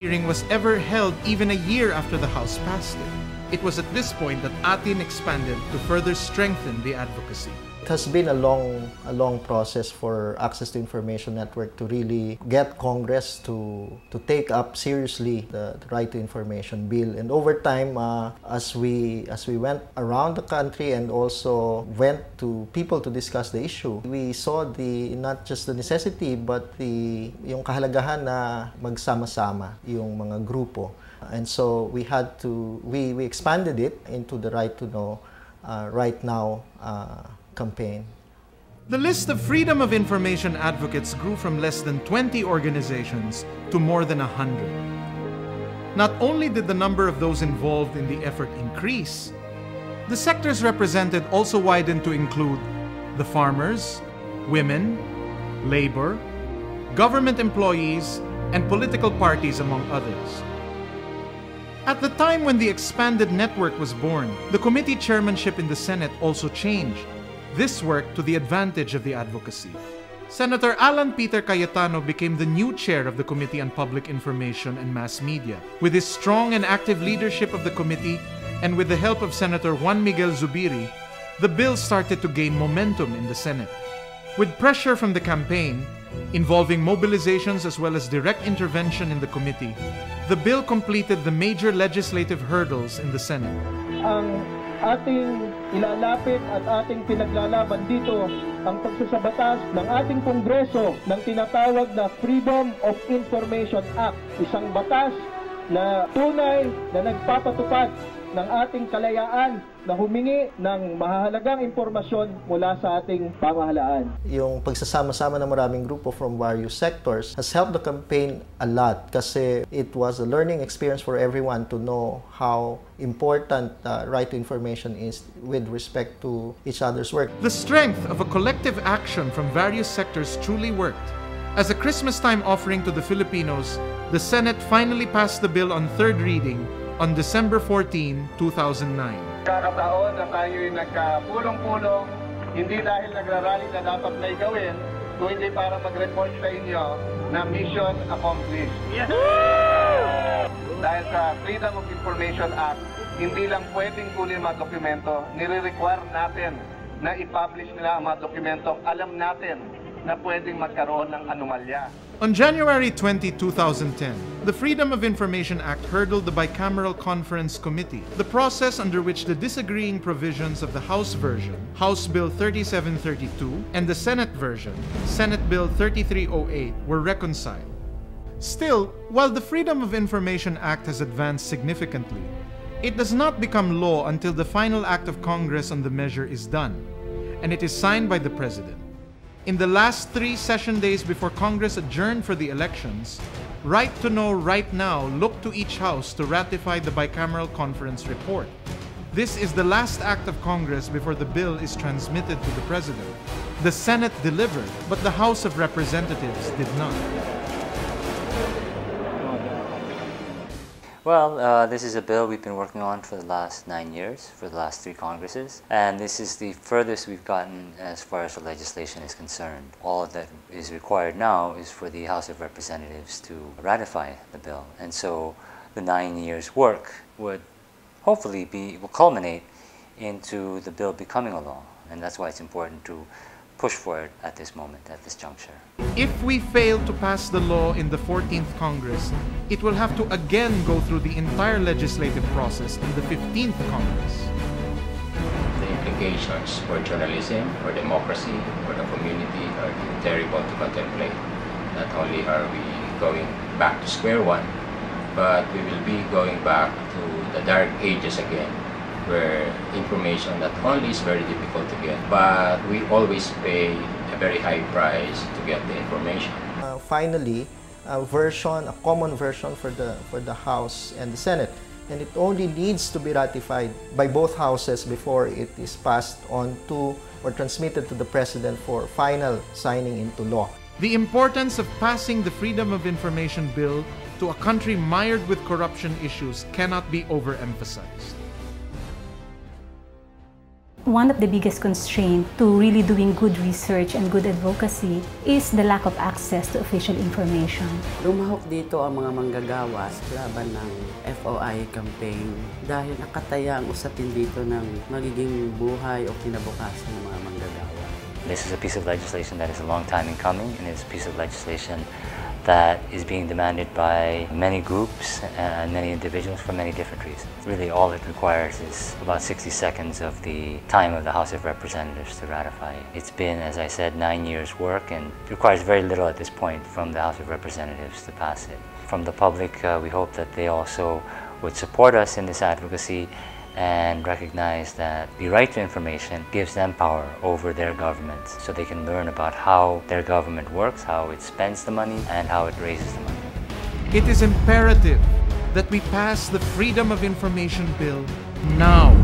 hearing was ever held even a year after the House passed it. It was at this point that ATIN expanded to further strengthen the advocacy. It has been a long process for Access to Information Network to really get Congress to take up seriously the Right to Information bill. And over time, as we went around the country and also went to people to discuss the issue, we saw not just the necessity but yung kahalagahan na magsama-sama yung mga grupo. And so we expanded it into the Right to Know, Right Now campaign. The list of Freedom of Information advocates grew from less than 20 organizations to more than 100. Not only did the number of those involved in the effort increase, the sectors represented also widened to include the farmers, women, labor, government employees, and political parties, among others. At the time when the expanded network was born, the committee chairmanship in the Senate also changed. This worked to the advantage of the advocacy. Senator Alan Peter Cayetano became the new chair of the Committee on Public Information and Mass Media. With his strong and active leadership of the committee and with the help of Senator Juan Miguel Zubiri, the bill started to gain momentum in the Senate. With pressure from the campaign, involving mobilizations as well as direct intervention in the committee, the bill completed the major legislative hurdles in the Senate. Ang ating ilalapit at ating pinaglalaban dito ang pagsasabatas ng ating Kongreso ng tinatawag na Freedom of Information Act, isang batas na tunay na nagpapatupad ng ating kalayaan na humingi ng mahahalagang impormasyon mula sa ating pamahalaan. Yung pagsasama-sama ng maraming grupo from various sectors has helped the campaign a lot kasi it was a learning experience for everyone to know how important right to information is with respect to each other's work. The strength of a collective action from various sectors truly worked. As a Christmas-time offering to the Filipinos, the Senate finally passed the bill on third reading on December 14, 2009. Kakataon na tayo'y nagkapulong-pulong, hindi dahil nagrarally na dapat na gawin, kundi para mag-report sa inyo na mission accomplished. Yes! Dahil sa Freedom of Information Act, hindi lang pwedeng kunin mga dokumento, nire-require natin na i-publish nila ang mga dokumento, alam natin na pwedeng magkaroon ng anomalya. On January 20, 2010, the Freedom of Information Act hurdled the Bicameral Conference Committee, the process under which the disagreeing provisions of the House version, House Bill 3732, and the Senate version, Senate Bill 3308, were reconciled. Still, while the Freedom of Information Act has advanced significantly, it does not become law until the final act of Congress on the measure is done, and it is signed by the President. In the last 3 session days before Congress adjourned for the elections, Right to Know, Right Now looked to each House to ratify the Bicameral Conference report. This is the last act of Congress before the bill is transmitted to the President. The Senate delivered, but the House of Representatives did not. Well, this is a bill we've been working on for the last 9 years, for the last 3 Congresses, and this is the furthest we've gotten as far as the legislation is concerned. All that is required now is for the House of Representatives to ratify the bill, and so the 9 years' work would hopefully will culminate into the bill becoming a law, and that's why it's important to push for it at this moment, at this juncture. If we fail to pass the law in the 14th Congress, it will have to again go through the entire legislative process in the 15th Congress. The implications for journalism, for democracy, for the community are terrible to contemplate. Not only are we going back to square one, but we will be going back to the dark ages again, where information not only is very difficult to get, but we always pay a very high price to get the information. Finally, a common version for the House and the Senate, and it only needs to be ratified by both houses before it is passed on to or transmitted to the President for final signing into law. The importance of passing the Freedom of Information Bill to a country mired with corruption issues cannot be overemphasized. One of the biggest constraints to really doing good research and good advocacy is the lack of access to official information. Lumahok dito ang mga manggagawa sa laban ng FOI campaign dahil nakataya ang usapin dito ng magiging buhay o kinabukasan ng mga manggagawa. This is a piece of legislation that is a long time in coming, and it's a piece of legislation that is being demanded by many groups and many individuals for many different reasons. Really, all it requires is about 60 seconds of the time of the House of Representatives to ratify it. It's been, as I said, 9 years' work, and it requires very little at this point from the House of Representatives to pass it. From the public, we hope that they also would support us in this advocacy and recognize that the right to information gives them power over their governments, so they can learn about how their government works, how it spends the money, and how it raises the money. It is imperative that we pass the Freedom of Information Bill now.